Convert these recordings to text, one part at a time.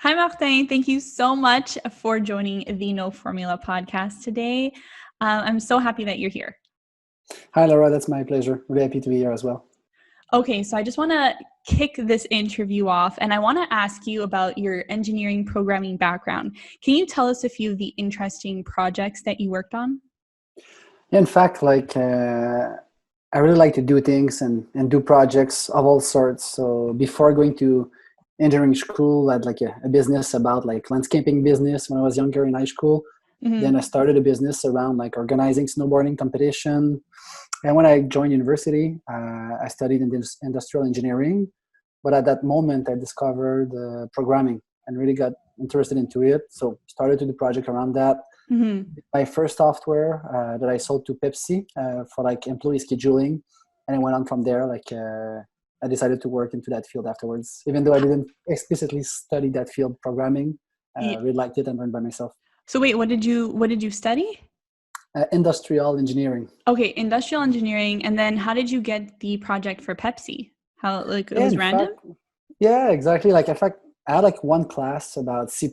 Hi, Martin. Thank you so much for joining the No Formula podcast today. I'm so happy that you're here. Hi, Laura. That's my pleasure. Really happy to be here as well. Okay, so I just want to kick this interview off, and I want to ask you about your engineering programming background. Can you tell us a few of the interesting projects that you worked on? Yeah, in fact, I really like to do things and do projects of all sorts. So before going to engineering school, I had like a business about like landscaping business when I was younger in high school. Then I started a business around like organizing snowboarding competition. And when I joined university, I studied in industrial engineering. But at that moment, I discovered programming and really got interested into it. So started to do project around that. My first software that I sold to Pepsi for like employee scheduling, and it went on from there. I decided to work into that field afterwards, even though I didn't explicitly study that field programming. Yeah. Really liked it and learned by myself. So wait, what did you study? Industrial engineering. Okay, industrial engineering. And then how did you get the project for Pepsi? How, like, it Yeah, was in random? fact, yeah, exactly. Like, in fact, I had like one class about C++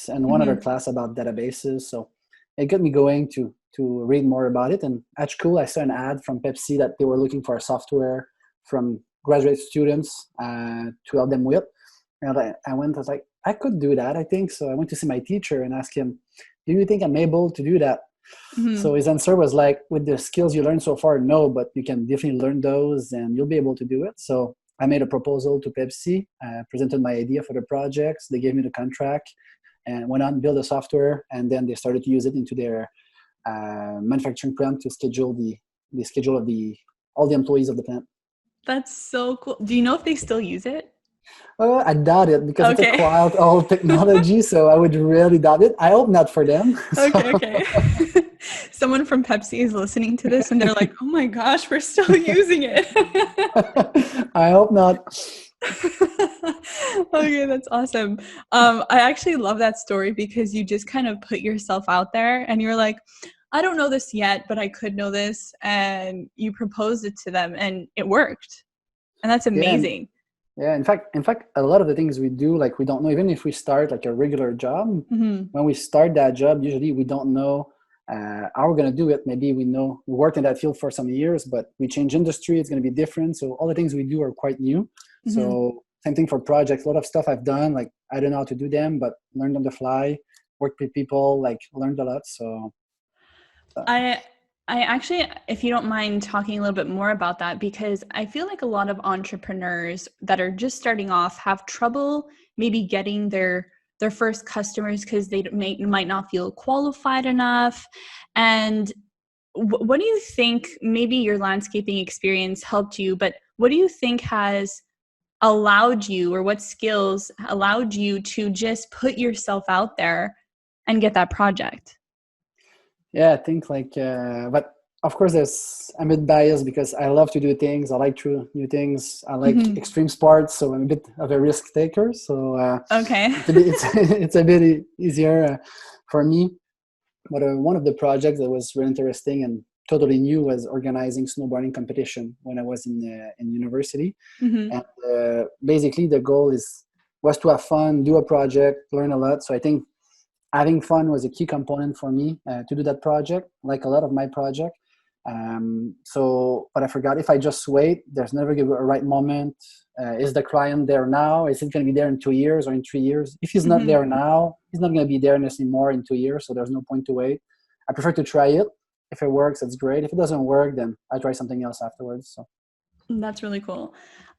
and one other class about databases. So it got me going to read more about it. And at school, I saw an ad from Pepsi that they were looking for a software from graduate students to help them with. And I was like, I could do that, I think. So I went to see my teacher and asked him, do you think I'm able to do that? So his answer was like, with the skills you learned so far, no, but you can definitely learn those and you'll be able to do it. So I made a proposal to Pepsi, presented my idea for the projects. They gave me the contract and went on, build the software, and then they started to use it into their manufacturing plant to schedule the schedule of all the employees of the plant. That's so cool. Do you know if they still use it? I doubt it because it's a Okay. quite old technology, so I would really doubt it. I hope not for them. Okay. Someone from Pepsi is listening to this and they're like, oh my gosh, we're still using it. I hope not. Okay, that's awesome. I actually love that story because you just kind of put yourself out there and you're like, I don't know this yet, but I could know this. And you proposed it to them and it worked. And that's Yeah, amazing. yeah. In fact, a lot of the things we do, like we don't know. Even if we start like a regular job, when we start that job, usually we don't know how we're gonna do it. Maybe we know we worked in that field for some years, but we change industry. It's gonna be different. So all the things we do are quite new. So same thing for projects. A lot of stuff I've done, like I don't know how to do them, but learned on the fly. Worked with people, like learned a lot. So I actually, if you don't mind talking a little bit more about that, because I feel like a lot of entrepreneurs that are just starting off have trouble maybe getting their first customers because they might not feel qualified enough. And what do you think, maybe your landscaping experience helped you, but what do you think has allowed you, or what skills allowed you to just put yourself out there and get that project? yeah, I think but of course, I'm a bit biased because I love to do things. I like to new things. I like extreme sports, so I'm a bit of a risk taker. So Okay. it's a bit easier for me. But one of the projects that was really interesting and totally new was organizing snowboarding competition when I was in university. And basically, the goal was to have fun, do a project, learn a lot. So I think having fun was a key component for me to do that project, like a lot of my project. But I forgot, if I just wait, there's never a right moment. Is the client there now? Is it going to be there in 2 years or in 3 years? If he's not there now, he's not going to be there anymore in 2 years. So there's no point to wait. I prefer to try it. If it works, it's great. If it doesn't work, then I try something else afterwards. So That's really cool.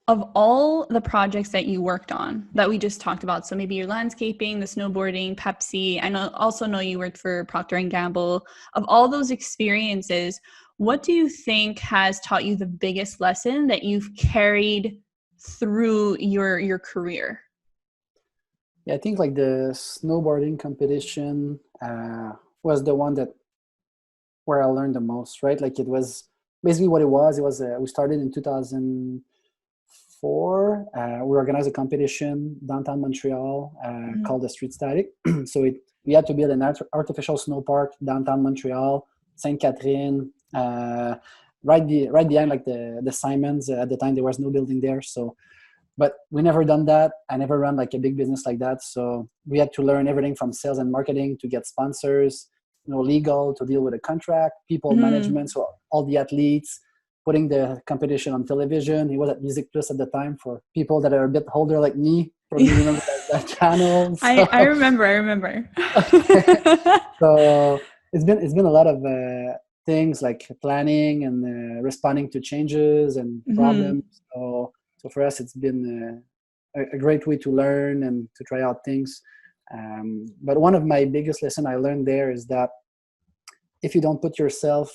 Of all the projects that you worked on that we just talked about, so maybe your landscaping, the snowboarding, Pepsi, also know you worked for Proctor Gamble. Of all those experiences, what do you think has taught you the biggest lesson that you've carried through your career? yeah, I think like the snowboarding competition was the one that where I learned the most, right? Like it was basically what it was. It was we started in 2004. We organized a competition downtown Montreal called the Street Static. So we had to build an artificial snow park downtown Montreal, Sainte Catherine, right behind like the Simons. At the time there was no building there, so but we never done that. I never run like a big business like that. So we had to learn everything from sales and marketing to get sponsors, legal, to deal with a contract, people management, so all the athletes, putting the competition on television. He was at Music Plus at the time, for people that are a bit older like me, probably remember that channel. So, I remember. so it's been a lot of things like planning and responding to changes and problems. So for us, it's been a great way to learn and to try out things. But one of my biggest lessons I learned there is that if you don't put yourself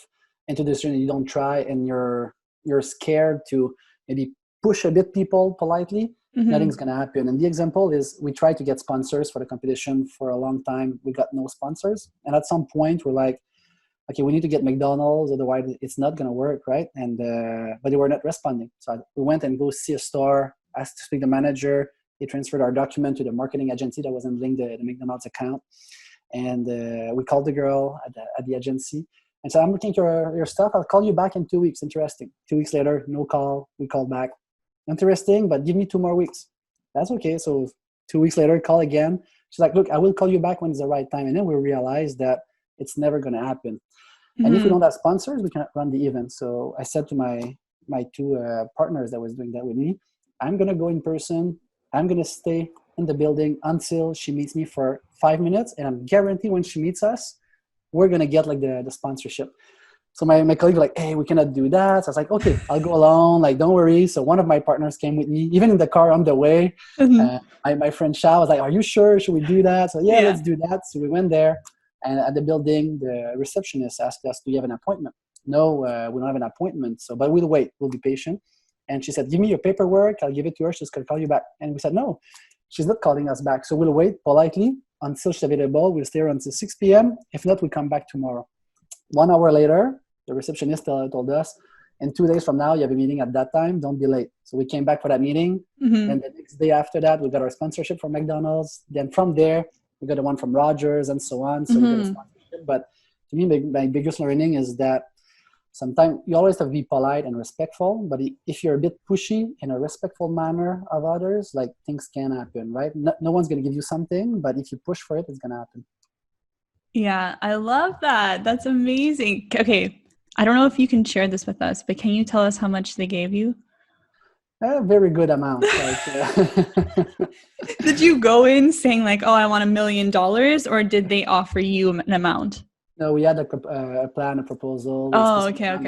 into this journey, you don't try, and you're scared to maybe push a bit people politely, nothing's going to happen. And the example is, we tried to get sponsors for the competition for a long time. We got no sponsors. And at some point we're like, okay, we need to get McDonald's, otherwise it's not going to work, right? And but they were not responding. So we went and go see a store, asked to speak to the manager. They transferred our document to the marketing agency that was handling the McDonald's account. And we called the girl at the agency and said, I'm looking at your stuff. I'll call you back in 2 weeks. Interesting. 2 weeks later, no call. We called back. Interesting, but give me 2 more weeks. That's okay. So 2 weeks later, call again. She's like, look, I will call you back when it's the right time. And then we realized that it's never going to happen. And if we don't have sponsors, we cannot run the event. So I said to my two partners that was doing that with me, I'm going to go in person. I'm going to stay in the building until she meets me for 5 minutes. And I'm guaranteed when she meets us, we're going to get like the sponsorship. So my colleague was like, hey, we cannot do that. So I was like, okay, I'll go alone. Like, don't worry. So one of my partners came with me, even in the car on the way. My friend Shao was like, are you sure? Should we do that? So yeah, let's do that. So we went there. And at the building, the receptionist asked us, do you have an appointment? No, we don't have an appointment. So, but we'll wait. We'll be patient. And she said, give me your paperwork. I'll give it to her. She's going to call you back. And we said, no, she's not calling us back. So we'll wait politely until she's available. We'll stay here until 6 p.m. If not, we come back tomorrow. 1 hour later, the receptionist told us, and 2 days from now, you have a meeting at that time. Don't be late. So we came back for that meeting. And the next day after that, we got our sponsorship from McDonald's. Then from there, we got the one from Rogers and so on. So we got a sponsorship. But to me, my biggest learning is that sometimes you always have to be polite and respectful. But if you're a bit pushy in a respectful manner of others, like, things can happen, right? No one's going to give you something, but if you push for it, it's going to happen. Yeah, I love that. That's amazing. Okay, I don't know if you can share this with us, but can you tell us how much they gave you? A very good amount. Did you go in saying like, oh, I want $1 million, or did they offer you an amount? No, we had a plan, a proposal. Oh, okay. I'm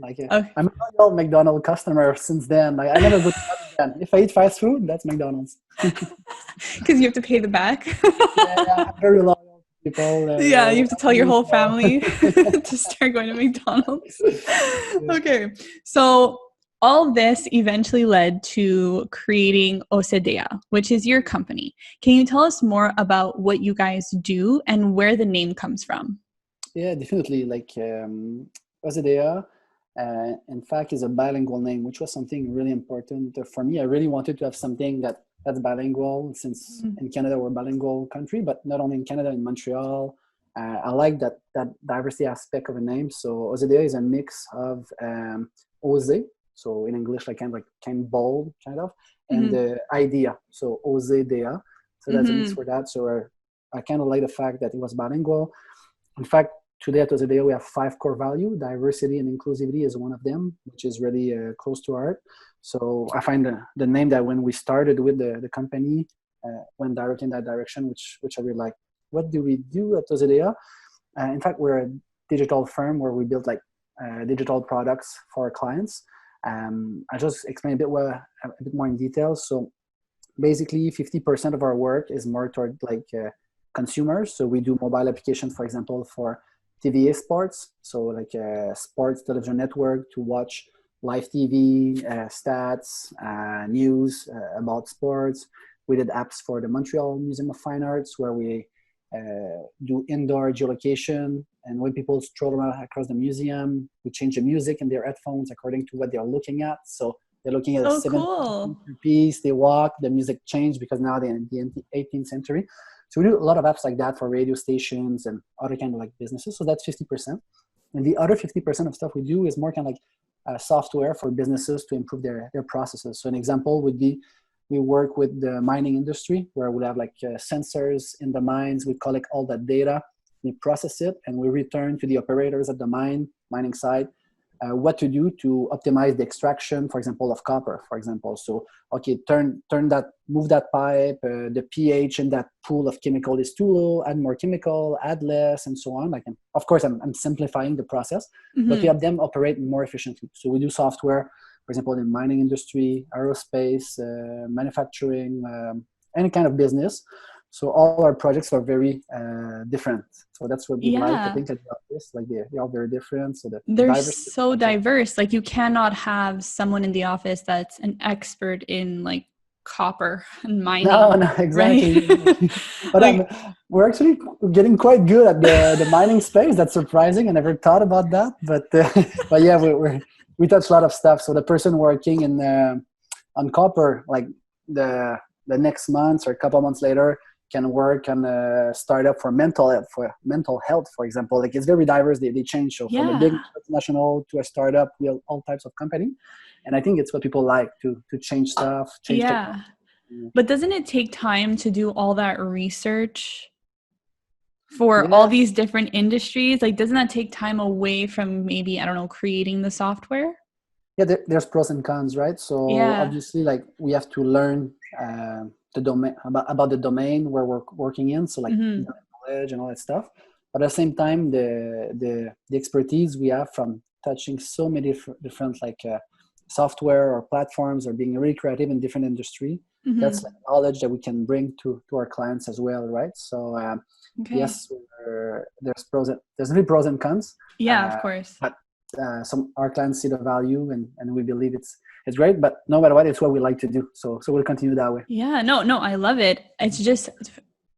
Okay. a loyal McDonald's customer since then. Like, I never go to again. If I eat fast food, that's McDonald's. Because you have to pay them back. Yeah, very loyal people. You have to tell your whole family to start going to McDonald's. Okay, so all this eventually led to creating Osedea, which is your company. Can you tell us more about what you guys do and where the name comes from? Yeah, definitely. Like, Osedea, in fact, is a bilingual name, which was something really important for me. I really wanted to have something that's bilingual, since in Canada we're a bilingual country, but not only in Canada, in Montreal. I like that diversity aspect of a name. So Osedea is a mix of Ose, so in English, like kind of bold, kind of, and the idea. So Osedea. So that's a mix for that. So I kind of like the fact that it was bilingual. In fact, today at Osedea, we have 5 core values. Diversity and inclusivity is one of them, which is really close to our heart. So I find the name that when we started with the company, went directly in that direction, which I really like. What do we do at Osedea? In fact, we're a digital firm where we build like digital products for our clients. I'll just explain a bit more in detail. So basically, 50% of our work is more toward like consumers. So we do mobile applications, for example, for TVA sports. So like a sports television network to watch live TV, stats, news about sports. We did apps for the Montreal Museum of Fine Arts, where we do indoor geolocation. And when people stroll around across the museum, we change the music in their headphones according to what they're looking at. So they're looking at a 17th piece, they walk, the music changed because now they're in the 18th century. So we do a lot of apps like that for radio stations and other kind of like businesses. So that's 50%. And the other 50% of stuff we do is more kind of like software for businesses to improve their processes. So an example would be we work with the mining industry, where we have like sensors in the mines. We collect all that data, we process it, and we return to the operators at the mining site what to do to optimize the extraction, for example, of copper, for example. So, okay, move that pipe, the pH in that pool of chemical is too low, add more chemical, add less, and so on. Like, of course, I'm simplifying the process, but we have them operate more efficiently. So we do software, for example, in mining industry, aerospace, manufacturing, any kind of business. So all our projects are very different. So that's what we like to think about this. Like they are very different. So they're so diverse. Like you cannot have someone in the office that's an expert in like copper and mining. No, exactly. Right? But like, we're actually getting quite good at the mining space. That's surprising. I never thought about that. But yeah, we touch a lot of stuff. So the person working in on copper, like the next month or a couple of months later, can work on a startup for mental health, for example. Like it's very diverse. They change. So from a big multinational to a startup, we have all types of company. And I think it's what people like to change stuff. Technology. But doesn't it take time to do all that research for all these different industries? Like, doesn't that take time away from maybe, I don't know, creating the software? Yeah, there's pros and cons, right? So obviously, like we have to learn the domain about the domain where we're working in. So like knowledge and all that stuff. But at the same time, the expertise we have from touching so many different like software or platforms or being really creative in different industry, that's like knowledge that we can bring to our clients as well, right? So yes, there's definitely pros and cons. Of course. But some our clients see the value and we believe it's great, but no matter what, it's what we like to do. So we'll continue that way. No, I love it. It's just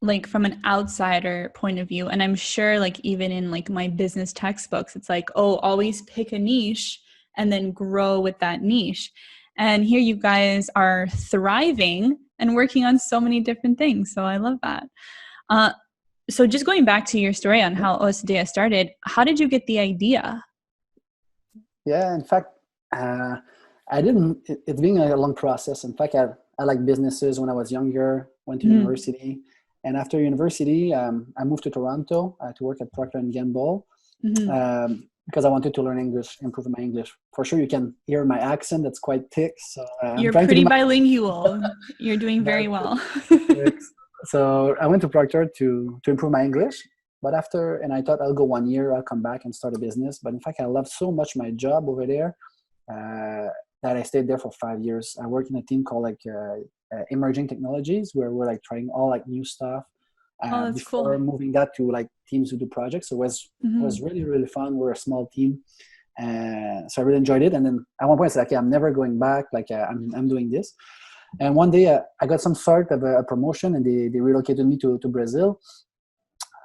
like from an outsider point of view, and I'm sure like even in like my business textbooks, it's like, oh, always pick a niche and then grow with that niche. And here you guys are thriving and working on so many different things. So I love that. So just going back to your story on how Osedea started, how did you get the idea? Yeah, in fact, I didn't. It's been a long process. In fact, I like businesses when I was younger. Went to university, and after university, I moved to Toronto to work at Proctor Gamble because I wanted to learn English, improve my English. For sure, you can hear my accent; that's quite thick. So you're pretty bilingual. You're doing very well. So I went to Proctor to improve my English. But and I thought I'll go 1 year, I'll come back and start a business. But in fact, I loved so much my job over there that I stayed there for 5 years. I worked in a team called like emerging technologies, where we're like trying all like new stuff. Before moving that to like teams who do projects, so it was really, really fun. We're a small team, so I really enjoyed it. And then at one point, I said, okay, I'm never going back. Like I'm doing this. And one day, I got some sort of a promotion, and they relocated me to Brazil.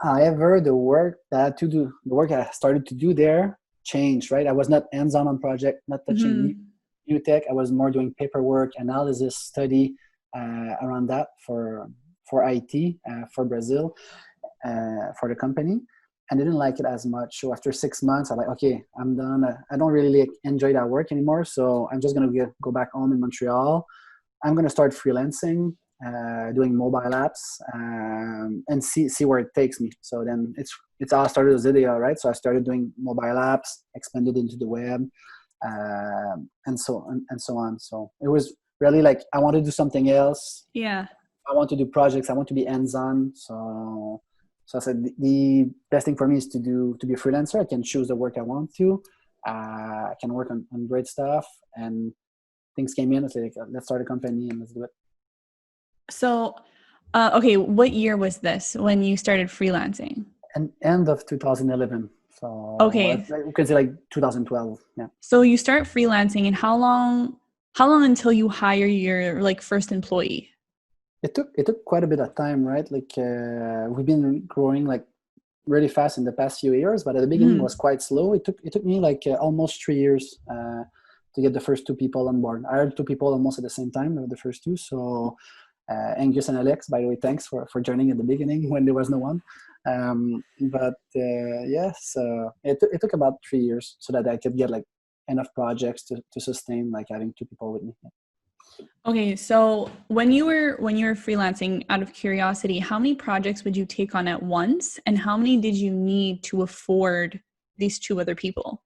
However, the work I started to do there changed, right? I was not hands-on on project, not touching new tech. I was more doing paperwork, analysis, study around that for IT, for Brazil, for the company. And I didn't like it as much. So after 6 months, I'm like, okay, I'm done. I don't really enjoy that work anymore. So I'm just going to go back home in Montreal. I'm going to start freelancing. Doing mobile apps and see where it takes me. So then it's all started as Osedea, right? So I started doing mobile apps, expanded into the web, and so on. So it was really like I want to do something else. Yeah. I want to do projects. I want to be hands-on. So I said the best thing for me is to be a freelancer. I can choose the work I want to. I can work on great stuff, and things came in. I said, let's start a company and let's do it. So, okay, what year was this when you started freelancing? End of 2011. So okay, we could say like 2012. Yeah. So you start freelancing, and how long until you hire your like first employee? It took quite a bit of time, right? Like we've been growing like really fast in the past few years, but at the beginning it was quite slow. It took me like almost 3 years to get the first 2 people on board. I hired 2 people almost at the same time, the first 2. So Angus and Alex, by the way, thanks for joining at the beginning when there was no one. But yes, it took about 3 years so that I could get like enough projects to sustain like having 2 people with me. Okay, so when you were freelancing, out of curiosity, how many projects would you take on at once, and how many did you need to afford these two other people?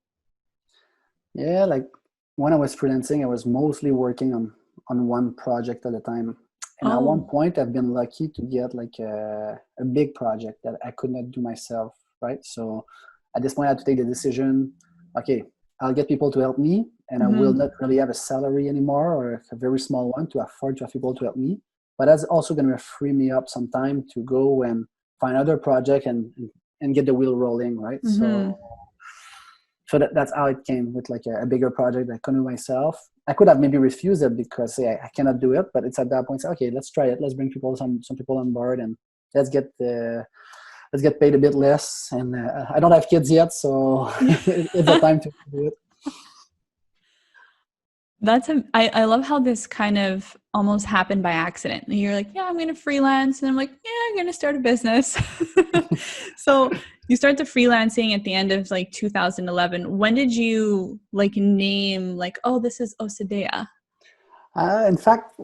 Yeah, like when I was freelancing, I was mostly working on one project at a time. And at one Oh, point, I've been lucky to get like a big project that I could not do myself, right? So at this point, I had to take the decision, okay, I'll get people to help me, and I will mm-hmm. not really have a salary anymore or a very small one to afford to have people to help me. But that's also going to free me up some time to go and find other project and get the wheel rolling, right? Mm-hmm. So that's how it came with like a bigger project that I couldn't do myself. I could have maybe refused it because say I cannot do it, but it's at that point say, okay, let's try it. Let's bring people some people on board and let's get let's get paid a bit less. And I don't have kids yet, so it's the time to do it. I love how this kind of almost happened by accident. You're like, yeah, I'm going to freelance. And I'm like, yeah, I'm going to start a business. So you start the freelancing at the end of like 2011. When did you like name like, oh, this is Osedea? In fact,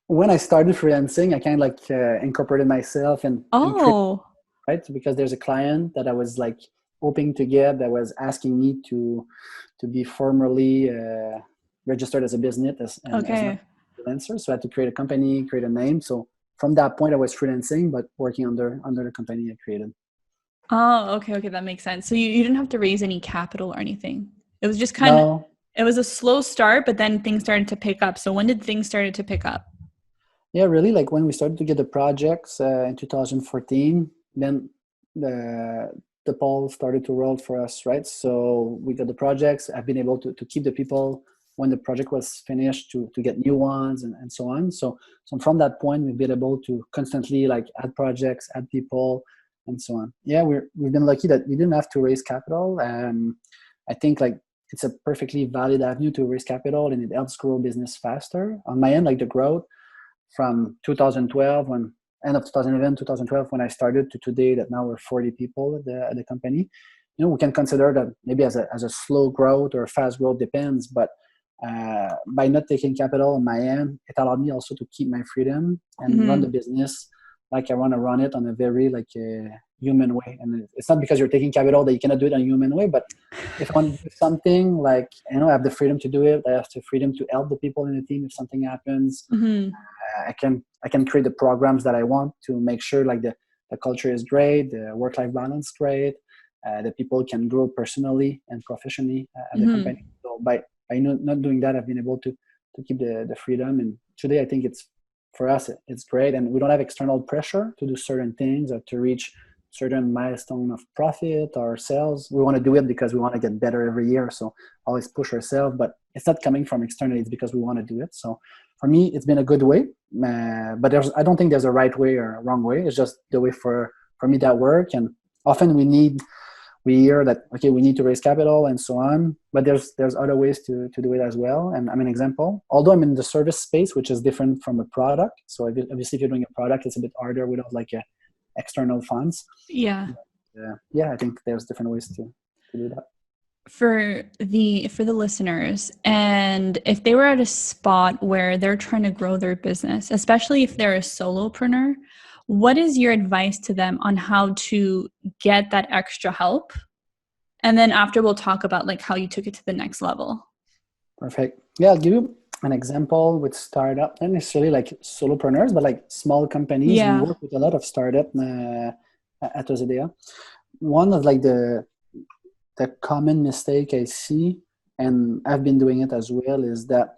when I started freelancing, I kind of like incorporated myself and created, Oh, right? Because there's a client that I was like hoping to get that was asking me to be formally registered as a business and as not okay. a freelancer. So I had to create a company, create a name. So from that point, I was freelancing, but working under the company I created. Oh, okay, okay, that makes sense. So you didn't have to raise any capital or anything. It was just kind of, No, it was a slow start, but then things started to pick up. So when did things started to pick up? yeah, really. Like when we started to get the projects in 2014, then the the ball started to roll for us, right? So we got the projects. I've been able to keep the people when the project was finished to get new ones and so on. So from that point, we've been able to constantly like add projects, add people, and so on. Yeah, we've been lucky that we didn't have to raise capital. I think like it's a perfectly valid avenue to raise capital, and it helps grow business faster. On my end, like the growth from 2012 when end of 2011 2012 when I started to today that now we're 40 people at the company. We can consider that maybe as a slow growth or fast growth, depends, but by not taking capital on my end, it allowed me also to keep my freedom and run the Hmm. business like I want to run it on a very like a human way. And it's not because you're taking capital that you cannot do it in a human way, but if I want to do something, like I have the freedom to do it. I have the freedom to help the people in the team if something happens. Hmm. I can create the programs that I want to make sure like the culture is great, the work-life balance great, the people can grow personally and professionally at the company. Hmm. So by not doing that, I've been able to keep the freedom. And today, I think it's for us it's great, and we don't have external pressure to do certain things or to reach certain milestone of profit or sales. We want to do it because we want to get better every year. So always push ourselves, but it's not coming from externally. It's because we want to do it. So for me, it's been a good way. But I don't think there's a right way or a wrong way. It's just the way for me that work. And often we hear that okay, we need to raise capital and so on. But there's other ways to do it as well. And I'm an example. Although I'm in the service space, which is different from a product. So obviously, if you're doing a product, it's a bit harder without like external funds. Yeah. Yeah, I think there's different ways to do that. For the listeners, and if they were at a spot where they're trying to grow their business, especially if they're a solopreneur, what is your advice to them on how to get that extra help? And then after we'll talk about like how you took it to the next level. Perfect. Yeah, I'll give you an example with startup, not necessarily like solopreneurs, but like small companies. We Yeah. work with a lot of startup at Osedea. One of like the common mistake I see, and I've been doing it as well, is that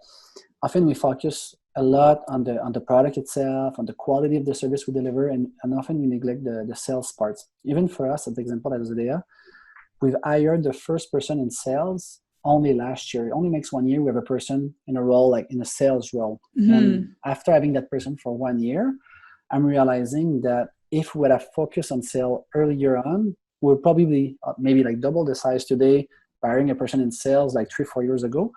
often we focus a lot on the product itself, on the quality of the service we deliver, and often we neglect the sales parts. Even for us, at the example at Osedea, we've hired the first person in sales only last year. It only makes 1 year. We have a person in a role, like in a sales role. And Hmm. after having that person for 1 year, I'm realizing that if we would have focused on sale earlier on, we're probably maybe like double the size today by hiring a person in sales like 3-4 years ago.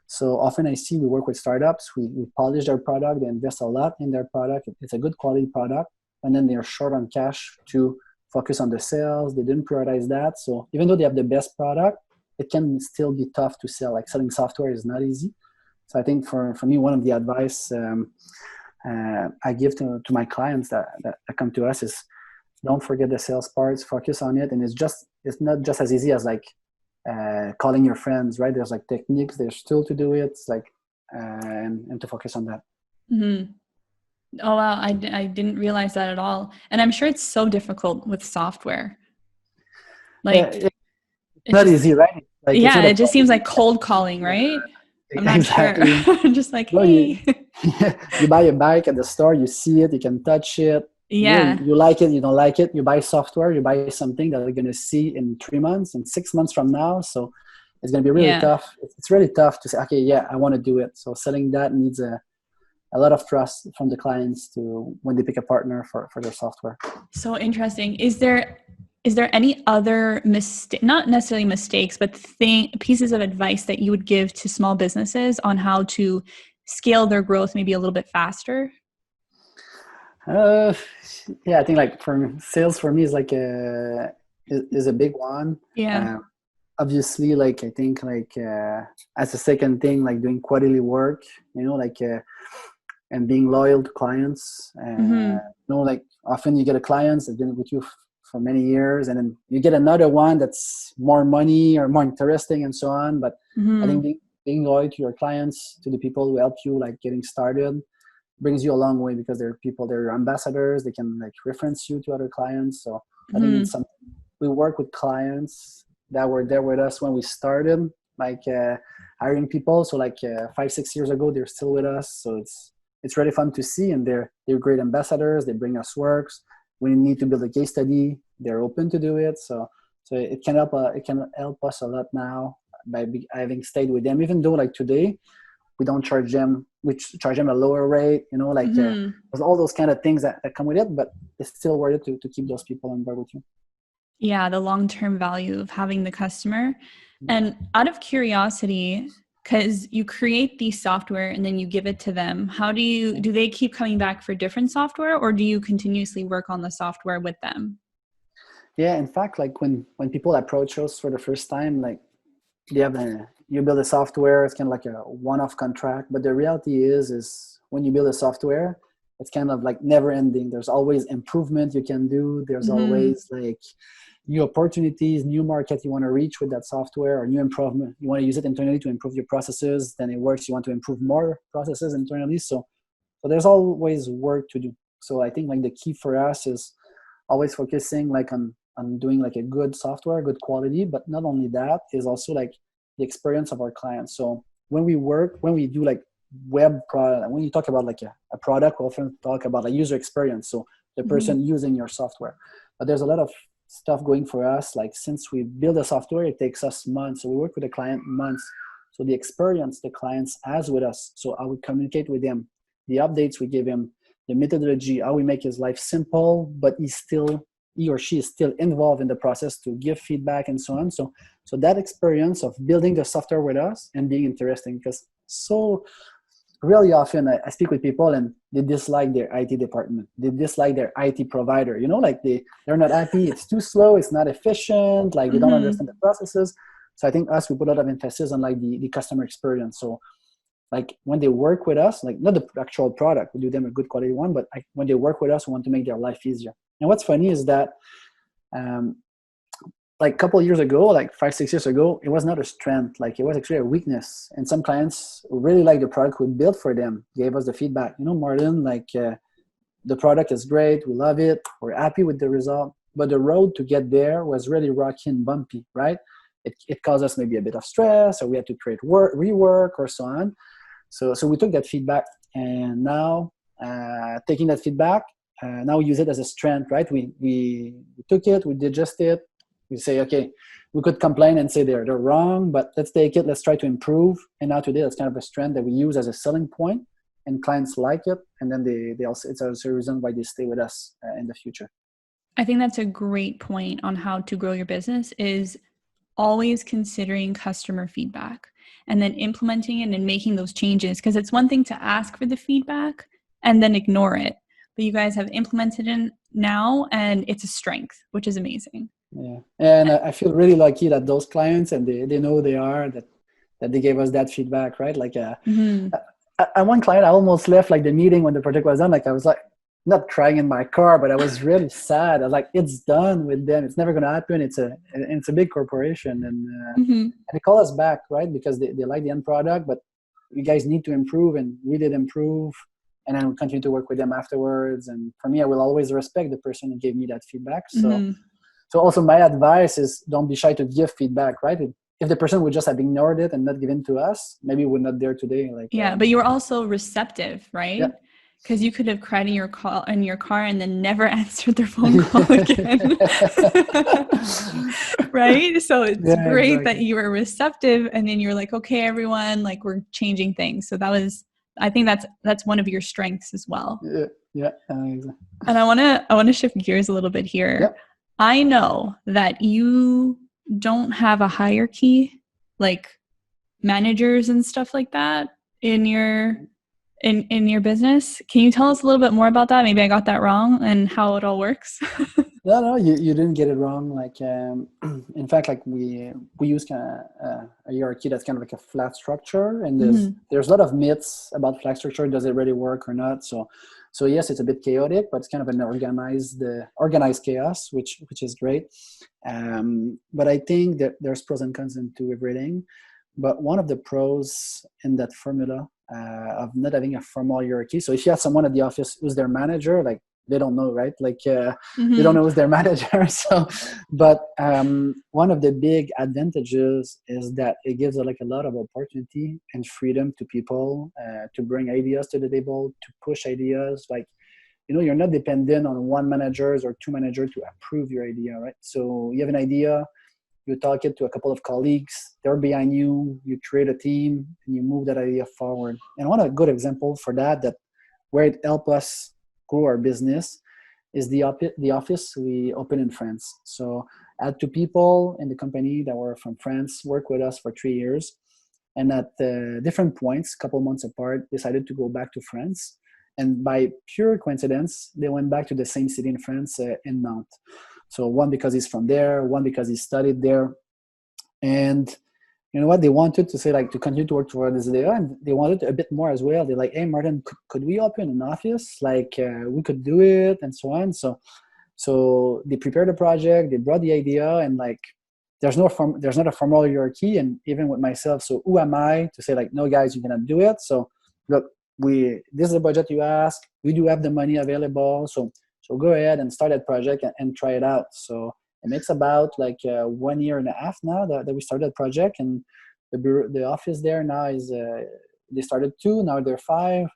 So often I see we work with startups, we polish their product, they invest a lot in their product. It's a good quality product, and then they're short on cash to focus on the sales. They didn't prioritize that. So even though they have the best product, it can still be tough to sell. Like selling software is not easy. So I think for me, one of the advice I give to my clients that come to us is, don't forget the sales parts, focus on it. And it's not just as easy as like calling your friends, right? There's like techniques, there's still to do it. It's like, and to focus on that. Mm-hmm. Oh, wow. I didn't realize that at all. And I'm sure it's so difficult with software. Like, It's it not just, easy, right? Like it's yeah, not a it just problem. seems like cold calling, right? I'm not sure. Exactly. Just like, No, hey. you buy a bike at the store, you see it, you can touch it. Yeah. You like it, you don't like it. You buy software, you buy something that you're going to see in 3 months and 6 months from now. So it's going to be really Yeah. tough. It's really tough to say, okay, yeah, I want to do it. So selling that needs a lot of trust from the clients to when they pick a partner for their software. So interesting. Is there any other not necessarily mistakes, but pieces of advice that you would give to small businesses on how to scale their growth maybe a little bit faster? Yeah, I think like for sales for me is like is a big one. Yeah. Obviously, like I think like as a second thing, like doing quality work, like and being loyal to clients. Mm-hmm. Like often you get a client that's been with you for many years, and then you get another one that's more money or more interesting and so on. But I Mm-hmm. think being loyal to your clients, to the people who help you like getting started, brings you a long way, because they're ambassadors. They can like reference you to other clients. So I think Mm-hmm. it's something we work with clients that were there with us when we started, like hiring people. So like 5-6 years ago, they're still with us. So it's really fun to see, and they're great ambassadors. They bring us works. We need to build a case study, they're open to do it. So it can help us a lot now by having stayed with them, even though like today we don't charge them, we charge them a lower rate, like Mm-hmm. there's all those kind of things that come with it, but it's still worth it to keep those people on board with you. Yeah, the long-term value of having the customer. And out of curiosity, because you create the software and then you give it to them, do they keep coming back for different software, or do you continuously work on the software with them? Yeah, in fact, like when people approach us for the first time, like you build a software, it's kind of like a one-off contract. But the reality is when you build a software, it's kind of like never ending. There's always improvement you can do. There's Mm-hmm. always like new opportunities, new market you want to reach with that software, or new improvement. You want to use it internally to improve your processes. Then it works. You want to improve more processes internally. So there's always work to do. So I think like the key for us is always focusing like on doing like a good software, good quality, but not only that, is also like the experience of our clients. So when we do like web product, when you talk about like a product, we often talk about a user experience. So the Mm-hmm. person using your software. But there's a lot of stuff going for us. Like since we build a software, it takes us months. So we work with the client months. So the experience the clients has with us, so how we communicate with them, the updates we give him, the methodology, how we make his life simple, but he or she is still involved in the process to give feedback and so on. So that experience of building the software with us and being interesting, because so really often I speak with people and they dislike their IT department. They dislike their IT provider. Like they're not happy. It's too slow. It's not efficient. Like they don't Mm-hmm. understand the processes. So I think we put a lot of emphasis on like the customer experience. So like when they work with us, like not the actual product, we do them a good quality one, but like when they work with us, we want to make their life easier. And what's funny is that um, like a couple of years ago, like 5-6 years ago, it was not a strength. Like it was actually a weakness. And some clients who really like the product we built for them gave us the feedback. Martin, like the product is great. We love it. We're happy with the result. But the road to get there was really rocky and bumpy, right? It caused us maybe a bit of stress, or we had to create rework or so on. So we took that feedback, and now taking that feedback, now we use it as a strength, right? We took it, we digest it, we say, okay, we could complain and say they're wrong, but let's take it, let's try to improve. And now today, that's kind of a strength that we use as a selling point, and clients like it, and then they also, it's also a reason why they stay with us in the future. I think that's a great point on how to grow your business, is always considering customer feedback and then implementing it and making those changes. Because it's one thing to ask for the feedback and then ignore it, but you guys have implemented it now and it's a strength, which is amazing. Yeah, and I feel really lucky that those clients, and they know they are, that that they gave us that feedback, right? Like Mm-hmm. at one client, I almost left like the meeting when the project was done. Like I was like not crying in my car, but I was really sad. I was like, it's done with them. It's never going to happen. It's a big corporation, and they call us back, right? Because they like the end product, but you guys need to improve, and we did improve, and then we continue to work with them afterwards. And for me, I will always respect the person who gave me that feedback. So also my advice is don't be shy to give feedback, right? If the person would just have ignored it and not given to us, maybe we're not there today. Like but you were also receptive, right? Yeah. Because you could have cried in your car and then never answered their phone call again. Right? So it's great that you were receptive, and then you're like, okay, everyone, like we're changing things. So I think that's one of your strengths as well. Yeah. Exactly. And I want to shift gears a little bit here. Yep. I know that you don't have a hierarchy, like managers and stuff like that in your business. Can you tell us a little bit more about that? Maybe I got that wrong and how it all works. No, you didn't get it wrong. Like, in fact, like we use kind of a hierarchy that's kind of like a flat structure, and there's a lot of myths about flat structure. Does it really work or not? So yes, it's a bit chaotic, but it's kind of an organized chaos, which is great. But I think that there's pros and cons into everything. But one of the pros in that formula of not having a formal hierarchy. So if you have someone at the office who's their manager, like they don't know, right? Like they don't know who's their manager. But one of the big advantages is that it gives like a lot of opportunity and freedom to people to bring ideas to the table, to push ideas. Like, you're not dependent on one managers or two managers to approve your idea, right? So you have an idea, you talk it to a couple of colleagues, they're behind you, you create a team, and you move that idea forward. And one good example for that where it helped us grow our business is the office we opened in France. So I had two people in the company that were from France, work with us for 3 years, and at different points, a couple months apart, decided to go back to France. And by pure coincidence, they went back to the same city in France, in Nantes. So one because he's from there, one because he studied there. And you know what? They wanted to say, like, to continue to work toward this idea, and they wanted a bit more as well. They're like, hey, Martin, could we open an office? Like, we could do it, and so on. So they prepared the project, they brought the idea, and like, there's not a formal hierarchy. And even with myself, so who am I to say, like, no, guys, you cannot do it? So look, this is the budget you ask. We do have the money available. So go ahead and start that project and try it out. So it makes about like 1 year and a half now that we started the project, and the office there now is they started 2, now they're 5.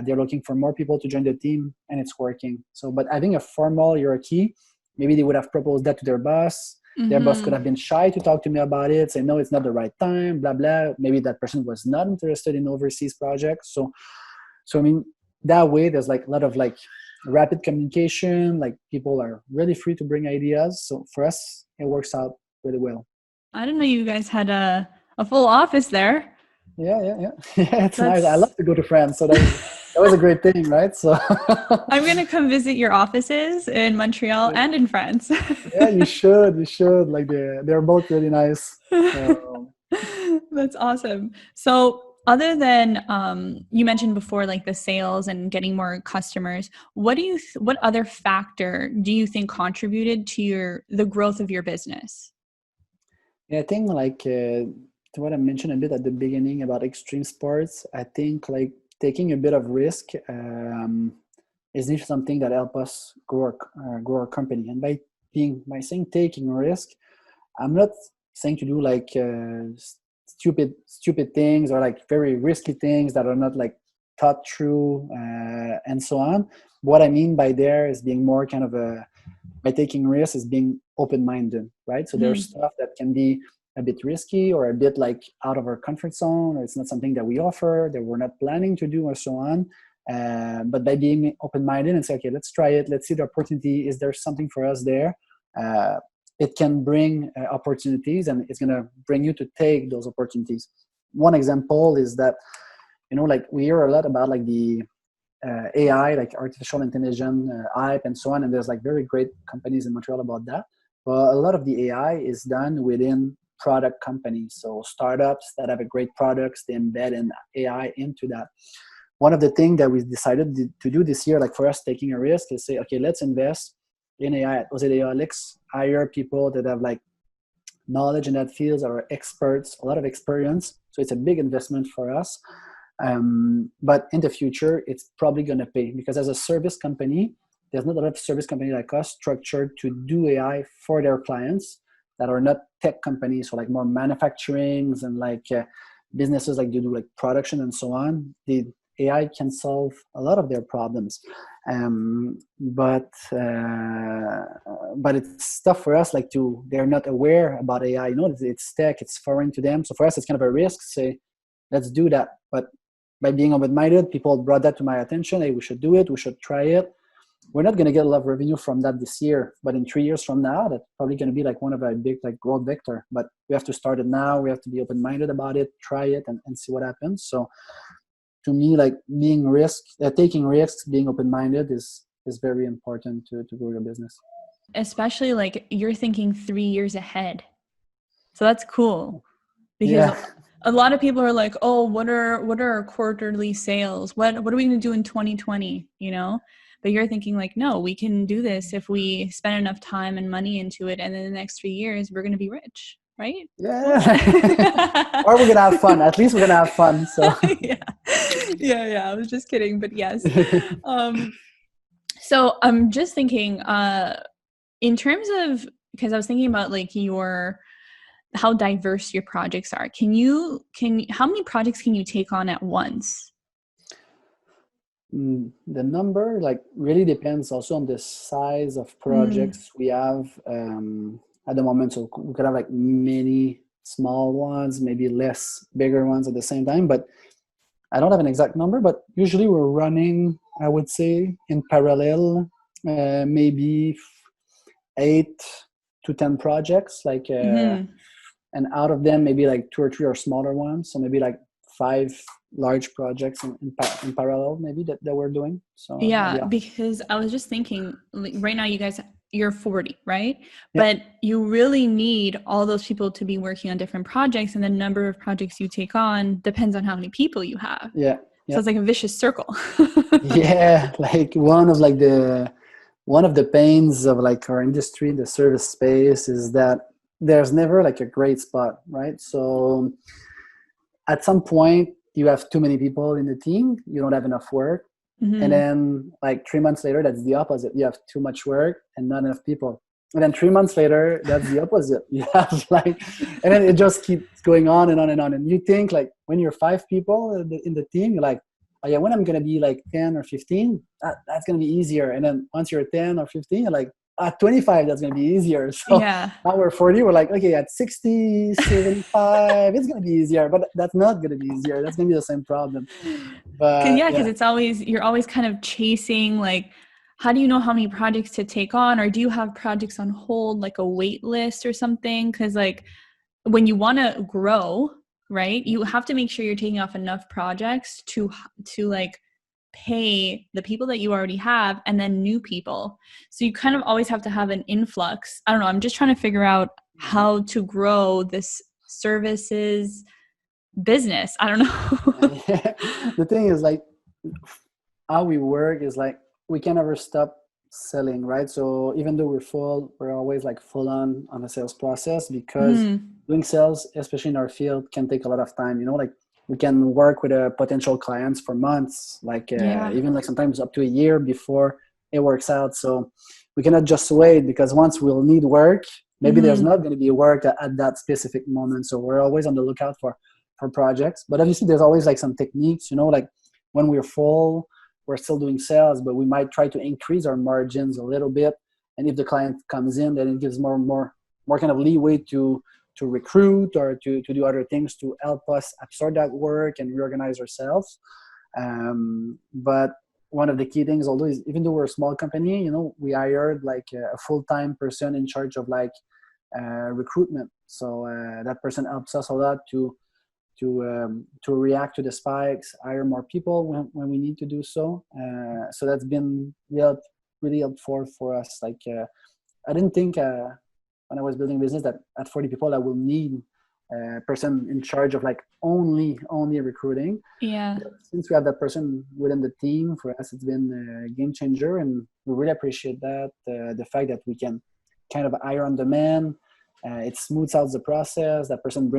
They're looking for more people to join the team, and it's working. So, but having a formal hierarchy, maybe they would have proposed that to their boss. Their boss could have been shy to talk to me about it, say, no, it's not the right time, blah, blah. Maybe that person was not interested in overseas projects. So I mean, that way, there's like a lot of like rapid communication, like people are really free to bring ideas. So for us, it works out really well. I didn't know you guys had a full office there. Yeah. It's nice. I love to go to France. So that was a great thing, right? So I'm going to come visit your offices in Montreal and in France. Yeah, you should. Like they're both really nice. That's awesome. So other than you mentioned before, like the sales and getting more customers, what other factor do you think contributed to the growth of your business? Yeah, I think like to what I mentioned a bit at the beginning about extreme sports, I think like taking a bit of risk is something that help us grow our company. And by saying taking risk, I'm not saying to do like stupid things or like very risky things that are not like thought through and so on. What I mean by there is being more kind of by taking risks is being open-minded, right? So there's stuff that can be a bit risky or a bit like out of our comfort zone, or it's not something that we offer, that we're not planning to do, or so on. But by being open-minded and say, okay, let's try it, let's see the opportunity, is there something for us there? It can bring opportunities, and it's going to bring you to take those opportunities. One example is that, like we hear a lot about like the AI, like artificial intelligence hype and so on, and there's like very great companies in Montreal about that. But a lot of the AI is done within product companies. So startups that have a great products, they embed an AI into that. One of the things that we decided to do this year, like for us taking a risk, is say, okay, let's invest in AI at Osedea. Let's hire people that have like knowledge in that field, are experts, a lot of experience. So it's a big investment for us. But in the future, it's probably going to pay, because as a service company, there's not a lot of service company like us structured to do AI for their clients that are not tech companies, so like more manufacturings and like businesses like they do like production and so on. The AI can solve a lot of their problems, but it's tough for us. Like they're not aware about AI. You know, it's tech, it's foreign to them. So for us, it's kind of a risk. Say, let's do that. But by being open-minded, people brought that to my attention. Hey, we should do it. We should try it. We're not going to get a lot of revenue from that this year, but in 3 years from now, that's probably going to be like one of our big like growth vector. But we have to start it now. We have to be open-minded about it, try it, and see what happens. So to me, like taking risks, being open-minded is very important to grow your business. Especially like you're thinking 3 years ahead. So that's cool, because a lot of people are like, oh, what are our quarterly sales? What are we going to do in 2020? You know, but you're thinking like, no, we can do this if we spend enough time and money into it. And in the next 3 years, we're going to be rich, right? Yeah. Or we're going to have fun. At least we're going to have fun. So yeah. I was just kidding, but yes. So I'm just thinking, in terms of, because I was thinking about like how diverse your projects are. How many projects can you take on at once? The number like really depends also on the size of projects we have at the moment. So we could have like many small ones, maybe less bigger ones at the same time, but I don't have an exact number, but usually we're running, I would say, in parallel, maybe 8 to 10 projects, like, and out of them, maybe like 2 or 3 are smaller ones. So maybe like 5 large projects in parallel, maybe that we're doing. So yeah, because I was just thinking, like, right now, you're 40, right? Yeah. But you really need all those people to be working on different projects, and the number of projects you take on depends on how many people you have. Yeah. So it's like a vicious circle. Yeah, like one of the pains of like our industry, the service space, is that there's never like a great spot, right? So at some point you have too many people in the team, you don't have enough work. And then like 3 months later, that's the opposite. You have too much work and not enough people. And then 3 months later, that's the opposite. You have like, and then it just keeps going on and on and on. And you think like when you're 5 people in the team, you're like, oh yeah, when I'm going to be like 10 or 15, that's going to be easier. And then once you're 10 or 15, you're like, at 25, that's going to be easier. So now we're 40, we're like, okay, at 60, 75, it's going to be easier, but that's not going to be easier. That's going to be the same problem. But because you're always kind of chasing, like, how do you know how many projects to take on? Or do you have projects on hold, like a wait list or something? Because like when you want to grow, right, you have to make sure you're taking off enough projects to like pay the people that you already have and then new people. So you kind of always have to have an influx. I don't know. I'm just trying to figure out how to grow this services business. I don't know. The thing is like how we work is like we can never stop selling, right? So even though we're always like full on the sales process, because doing sales, especially in our field, can take a lot of time. You know, like we can work with potential clients for months, like even like sometimes up to a year before it works out. So we cannot just wait, because once we'll need work, maybe there's not going to be work at that specific moment. So we're always on the lookout for projects. But obviously there's always like some techniques, you know, like when we're full, we're still doing sales, but we might try to increase our margins a little bit. And if the client comes in, then it gives more kind of leeway to recruit or to do other things to help us absorb that work and reorganize ourselves. But one of the key things, although is, even though we're a small company, you know, we hired like a full-time person in charge of like recruitment. So that person helps us a lot to react to the spikes, hire more people when we need to do so. So that's been really helpful for us. Like I didn't think when I was building a business that at 40 people, I will need a person in charge of like only recruiting. Yeah. But since we have that person within the team, for us, it's been a game changer, and we really appreciate that. The fact that we can kind of hire on demand. It smooths out the process. That person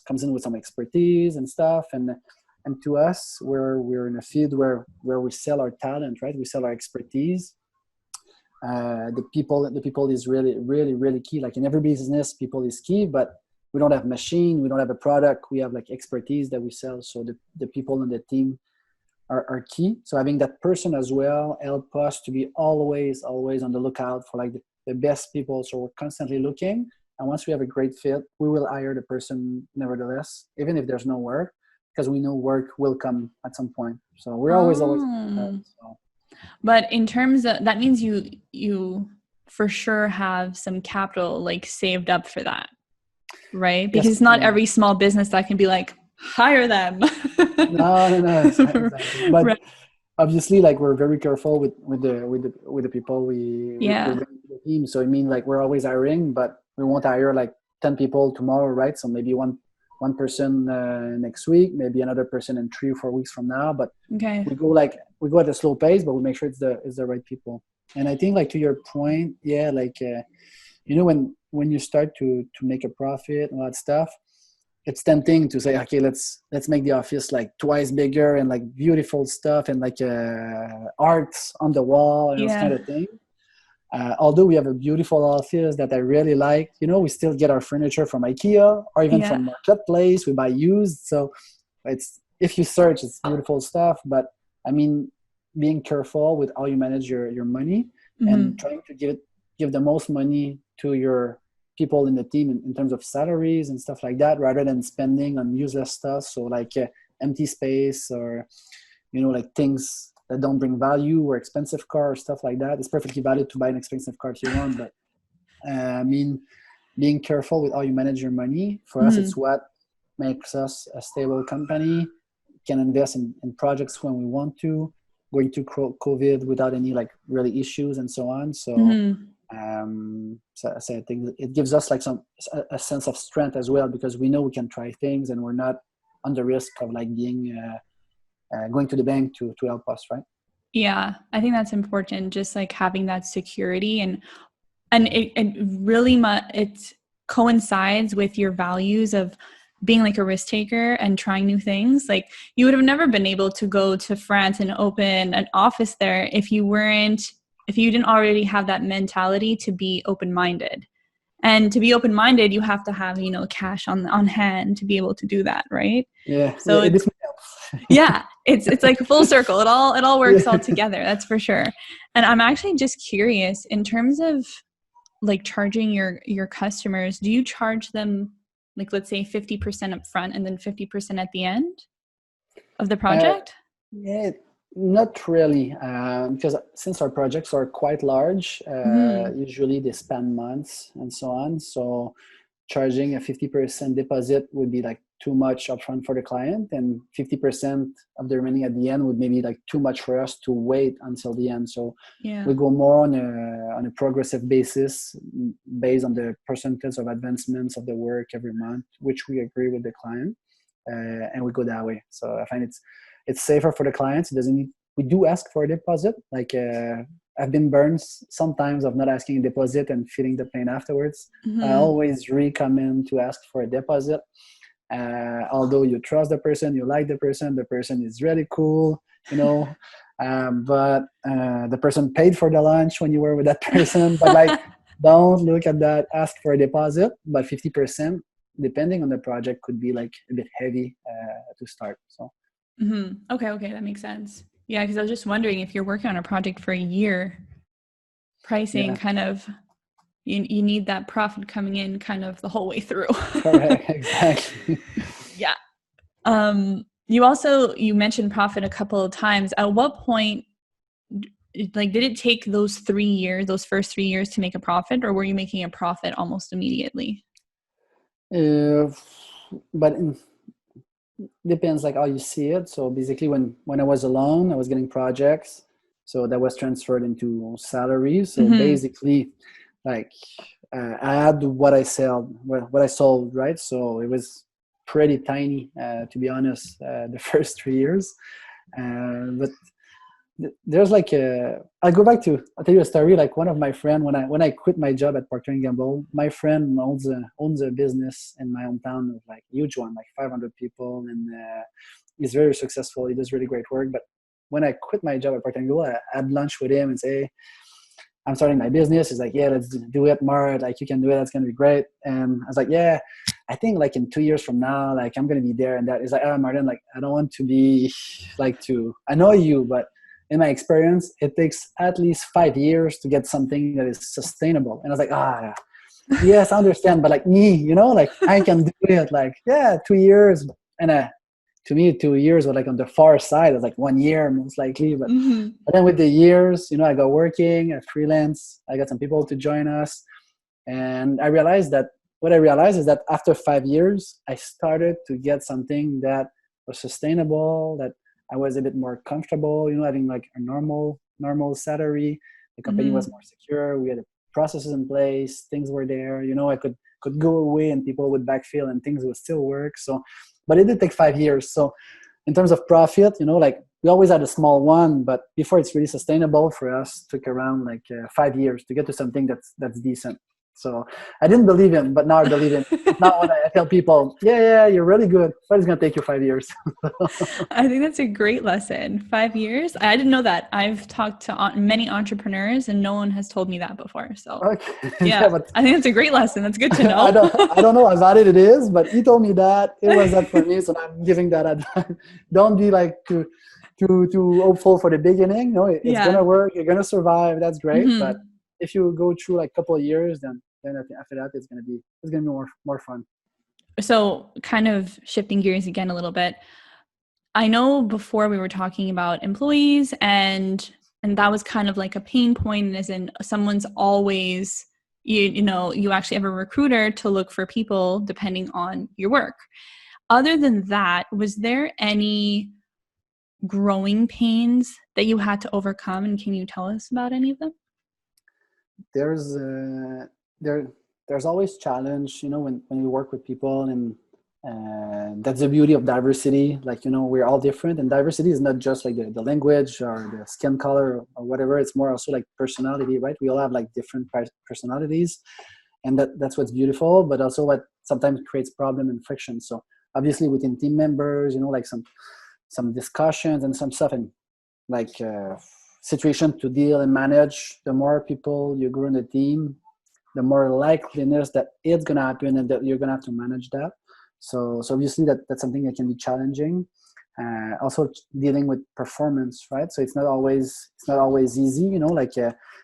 comes in with some expertise and stuff, and to us, we're in a field where we sell our talent, right? We sell our expertise. The people is really key. Like in every business, people is key, but we don't have machine, we don't have a product, we have like expertise that we sell. So the people in the team are key. So having that person as well help us to be always on the lookout for like the best people. So we're constantly looking, and once we have a great fit, we will hire the person nevertheless, even if there's no work, because we know work will come at some point. So we're always so. But in terms of that, means you for sure have some capital like saved up for that, right? Because it's not every small business that can be like, hire them. No, exactly. But right. Obviously, like we're very careful with the people we bring to the team. So I mean, like we're always hiring, but we won't hire like 10 people tomorrow, right? So maybe one person next week, maybe another person in 3 or 4 weeks from now. But we go at a slow pace, but we make sure it's the right people. And I think like to your point, like when you start to make a profit and all that stuff, it's tempting to say, okay, let's make the office like twice bigger and like beautiful stuff and like art on the wall and this kind of thing. Although we have a beautiful office that I really like, we still get our furniture from IKEA or even from Marketplace. We buy used. So if you search, it's beautiful stuff. But I mean, being careful with how you manage your money and trying to give the most money to your people in the team in terms of salaries and stuff like that, rather than spending on useless stuff. So like empty space or, like things that don't bring value or expensive car or stuff like that. It's perfectly valid to buy an expensive car if you want, but I mean, being careful with how you manage your money, for us, it's what makes us a stable company, can invest in projects when we want to, going through COVID without any like really issues and so on. So, so I think it gives us like a sense of strength as well, because we know we can try things and we're not on the risk of like being going to the bank to help us, right? Yeah, I think that's important. Just like having that security, and it really it coincides with your values of being like a risk taker and trying new things. Like you would have never been able to go to France and open an office there if you didn't already have that mentality to be open-minded. And to be open-minded, you have to have, cash on hand to be able to do that, right? Yeah. So it's like a full circle. It all works all together. That's for sure. And I'm actually just curious, in terms of like charging your customers, do you charge them like, let's say 50% up front and then 50% at the end of the project? Not really, because since our projects are quite large, usually they span months and so on. So charging a 50% deposit would be like too much upfront for the client, and 50% of the remaining at the end would maybe like too much for us to wait until the end. So we go more on a progressive basis based on the percentage of advancements of the work every month, which we agree with the client, and we go that way. So I find it's safer for the clients. We do ask for a deposit. Like I've been burned sometimes of not asking a deposit and feeling the pain afterwards. I always recommend to ask for a deposit. Although you trust the person, you like the person is really cool, but the person paid for the lunch when you were with that person. But like, don't look at that. Ask for a deposit, but 50%, depending on the project, could be like a bit heavy to start. So. Okay, that makes sense. Yeah, because I was just wondering, if you're working on a project for a year, pricing kind of, you need that profit coming in kind of the whole way through. Correct, exactly. Yeah. You mentioned profit a couple of times. At what point, like, did it take those first 3 years to make a profit, or were you making a profit almost immediately? But depends like how you see it. So basically when I was alone, I was getting projects, so that was transferred into salaries. So basically like I had what I sold, right? So it was pretty tiny, to be honest, the first 3 years. But there's like I'll tell you a story. Like one of my friend, when I quit my job at Procter Gamble, my friend owns a business in my hometown, like huge one, like 500 people, and he's very successful. He does really great work. But when I quit my job at Procter Gamble, I had lunch with him and say, I'm starting my business. He's like, yeah, let's do it, Mart. Like, you can do it. That's going to be great. And I was like, yeah, I think like in 2 years from now, like I'm going to be there. And that is like, Martin, like, I don't want to be like to annoy you, but in my experience, it takes at least 5 years to get something that is sustainable. And I was like, yes, I understand. But like me, like I can do it. Like, yeah, 2 years. And to me, 2 years were like on the far side. It was like 1 year most likely. But then with the years, I got working, I freelance, I got some people to join us. And what I realized is that after 5 years, I started to get something that was sustainable, that I was a bit more comfortable, having like a normal salary. The company was more secure. We had processes in place. Things were there. I could go away and people would backfill and things would still work. So, but it did take 5 years. So in terms of profit, like we always had a small one, but before it's really sustainable for us, took around like 5 years to get to something that's decent. So I didn't believe him, but now I believe him. Now when I tell people, yeah, you're really good, but it's going to take you 5 years. I think that's a great lesson. 5 years. I didn't know that. I've talked to many entrepreneurs and no one has told me that before. So okay. yeah, but I think that's a great lesson. That's good to know. I don't know how valid it is, but he told me that it was that for me. So I'm giving that advice. Don't be like too hopeful for the beginning. No, it's going to work. You're going to survive. That's great. But if you go through like a couple of years, then after that, it's going to be more fun. So kind of shifting gears again a little bit. I know before we were talking about employees and that was kind of like a pain point, as in someone's always, you actually have a recruiter to look for people depending on your work. Other than that, was there any growing pains that you had to overcome? And can you tell us about any of them? There's always challenge, when you work with people, and that's the beauty of diversity. Like, we're all different, and diversity is not just like the language or the skin color or whatever. It's more also like personality, right? We all have like different personalities, and that's what's beautiful, but also what sometimes creates problem and friction. So obviously within team members, like some discussions and some stuff, and like situation to deal and manage. The more people you grow in the team, the more likeliness that it's going to happen and that you're going to have to manage that. So obviously that's something that can be challenging. Also dealing with performance, right? So it's not always easy, like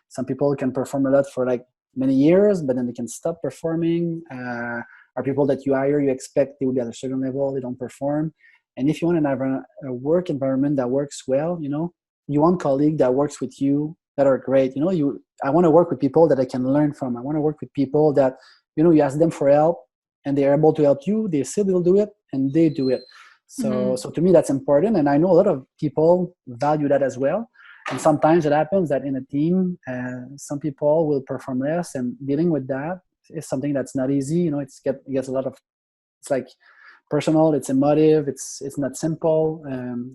some people can perform a lot for like many years, but then they can stop performing. Or people that you hire, you expect they will be at a certain level, they don't perform. And if you want to have a work environment that works well, you want colleagues that works with you that are great. I want to work with people that I can learn from. I want to work with people that, you ask them for help and they're able to help you. They say they'll do it and they do it. So to me, that's important. And I know a lot of people value that as well. And sometimes it happens that in a team, some people will perform less, and dealing with that is something that's not easy. It gets a lot of, it's like personal, it's emotive, it's not simple.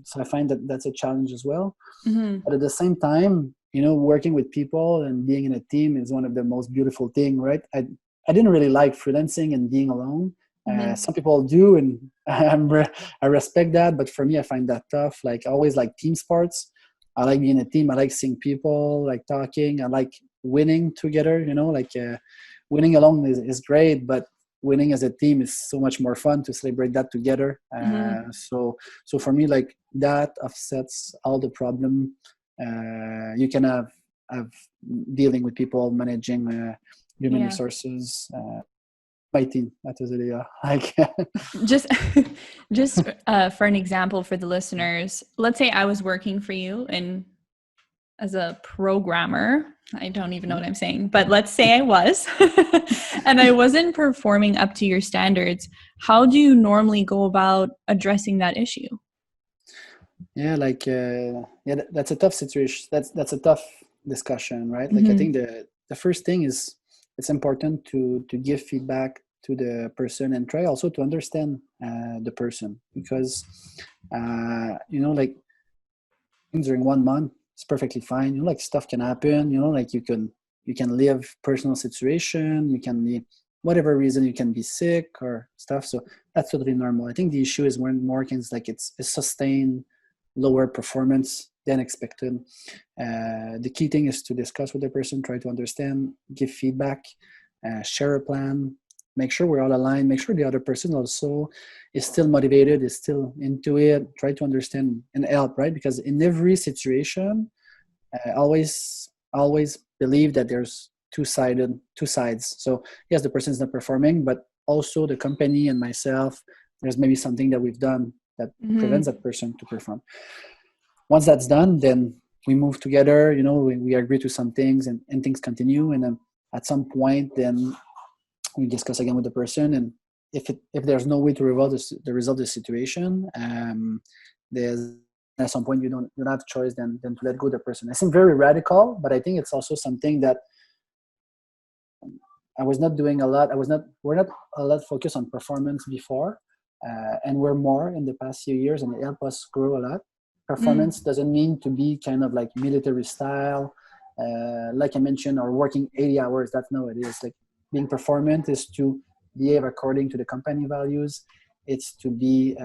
So I find that that's a challenge as well. But at the same time, working with people and being in a team is one of the most beautiful things, right? I didn't really like freelancing and being alone. Some people do, and I respect that. But for me, I find that tough. Like, I always like team sports. I like being a team. I like seeing people, like talking. I like winning together, winning alone is great, but winning as a team is so much more fun to celebrate that together. So for me, like, that offsets all the problem you can have dealing with people, managing human resources. My team at Osedea. Just for an example for the listeners, let's say I was working for you as a programmer. I don't even know what I'm saying, but let's say I was, and I wasn't performing up to your standards. How do you normally go about addressing that issue? Yeah, that's a tough situation. That's a tough discussion, right? Like, I think the first thing is it's important to give feedback to the person and try also to understand the person, because like during 1 month it's perfectly fine. Like stuff can happen. Like you can live personal situation. You can be whatever reason, you can be sick or stuff. So that's totally normal. I think the issue is when more things like it's sustained lower performance than expected. The key thing is to discuss with the person, try to understand, give feedback, share a plan, make sure we're all aligned, make sure the other person also is still motivated, is still into it, try to understand and help, right? Because in every situation, always believe that there's two sides. So yes, the person is not performing, but also the company and myself, there's maybe something that we've done that prevents that person to perform. Once that's done, then we move together, we agree to some things, and things continue. And then at some point, then we discuss again with the person. And if there's no way to resolve the situation, there's at some point you don't have choice than to let go of the person. I seem very radical, but I think it's also something that I was not doing a lot. We're not a lot focused on performance before, and we're more in the past few years, and it helped us grow a lot. Performance doesn't mean to be kind of like military style, like I mentioned, or working 80 hours. That's not what it is. Like being performant is to behave according to the company values. It's to be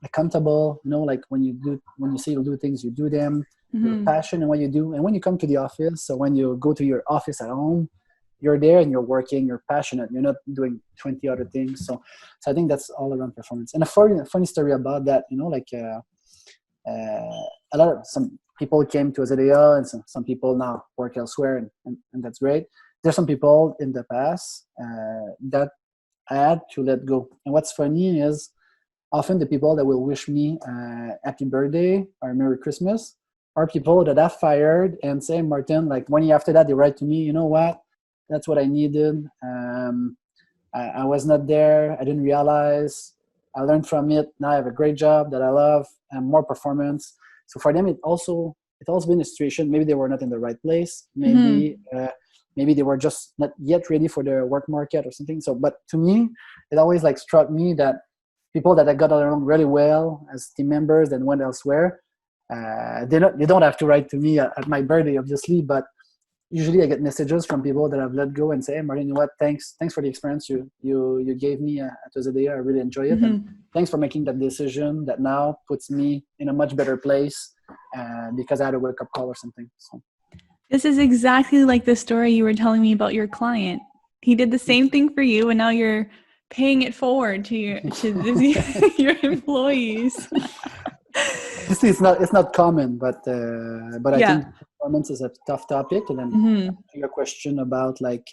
accountable. Like when you say you'll do things, you do them. You're passionate in what you do, and when you come to the office, so when you go to your office at home, you're there and you're working, you're passionate, you're not doing 20 other things. So I think that's all around performance. And a funny story about that, some people came to Osedea, and some people now work elsewhere, and that's great. There's some people in the past that I had to let go. And what's funny is often the people that will wish me happy birthday or Merry Christmas are people that I've fired and say, Martin, like 1 year after that, they write to me, you know what? That's what I needed. I was not there. I didn't realize. I learned from it. Now I have a great job that I love and more performance. So for them, it's also been a situation. Maybe they were not in the right place. Maybe they were just not yet ready for the work market or something. So, but to me, it always like struck me that people that I got along really well as team members that went elsewhere, they don't have to write to me at my birthday, obviously, but usually I get messages from people that I've let go and say, hey, Martin, you know what? Thanks for the experience you gave me at Osedea. I really enjoy it. And thanks for making that decision that now puts me in a much better place because I had a wake-up call or something. So. This is exactly like the story you were telling me about your client. He did the same thing for you, and now you're paying it forward to your employees. Obviously, it's not common, but I think performance is a tough topic. And then your question about like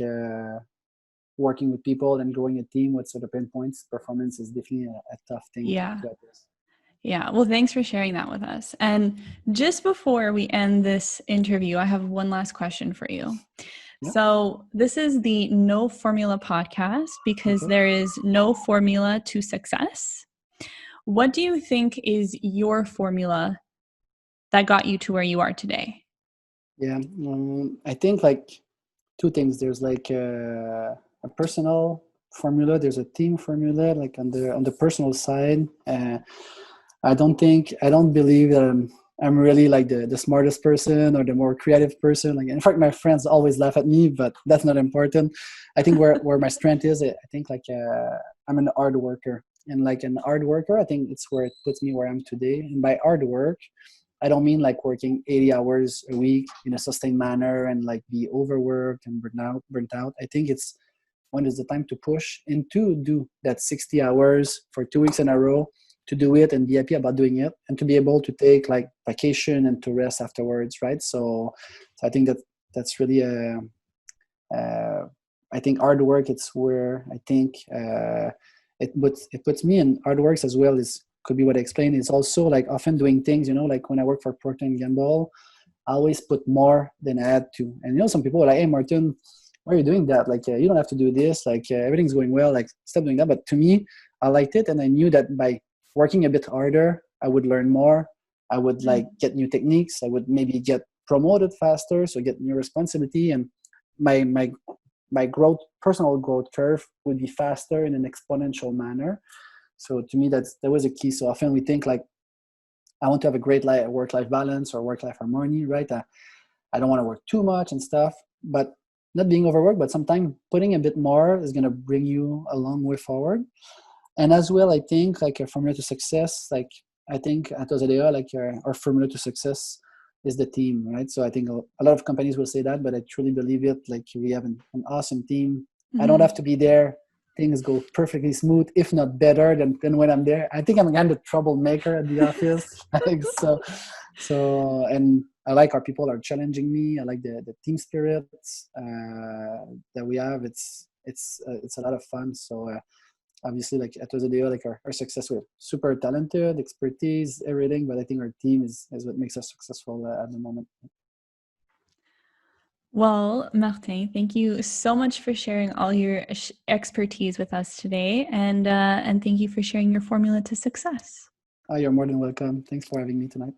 working with people and growing a team, what sort of pinpoints, performance is definitely a tough thing to address. Yeah. Well, thanks for sharing that with us. And just before we end this interview, I have one last question for you. Yeah. So this is the No Formula podcast because there is no formula to success. What do you think is your formula that got you to where you are today? Yeah, I think like two things. There's like a personal formula. There's a team formula. Like on the personal side, I don't believe that I'm really like the smartest person or the more creative person. Like in fact, my friends always laugh at me, but that's not important. I think where my strength is, I think like I'm an hard worker. And like an hard worker, I think it's where it puts me where I am today. And by hard work, I don't mean like working 80 hours a week in a sustained manner and like be overworked and burnt out. I think it's when is the time to push and to do that 60 hours for 2 weeks in a row, to do it and be happy about doing it, and to be able to take like vacation and to rest afterwards, right? So I think that's really I think hard work, it's where I think it puts me in. Hard works as well could be what I explained. It's also like often doing things, like when I work for Proctor Gamble, I always put more than I had to. And some people are like, hey Martin, why are you doing that? Like you don't have to do this, like everything's going well, like stop doing that. But to me, I liked it, and I knew that by working a bit harder, I would learn more. I would like get new techniques. I would maybe get promoted faster, so get new responsibility. And my my personal growth curve would be faster in an exponential manner. So to me, that was a key. So often we think like, I want to have a great work-life balance or work-life harmony, right? I don't want to work too much and stuff, but not being overworked, but sometimes putting a bit more is going to bring you a long way forward. And as well, I think like a formula to success, like I think at Osedea, like our formula to success is the team, right? So I think a lot of companies will say that, but I truly believe it. Like we have an awesome team. I don't have to be there. Things go perfectly smooth, if not better than when I'm there. I think I'm kind of the troublemaker at the office. Like, so, and I like our people are challenging me. I like the team spirit that we have. It's a lot of fun. So obviously, like at Osedea, like our success, we're super talented, expertise, everything. But I think our team is what makes us successful at the moment. Well, Martin, thank you so much for sharing all your expertise with us today, and thank you for sharing your formula to success. You're more than welcome. Thanks for having me tonight.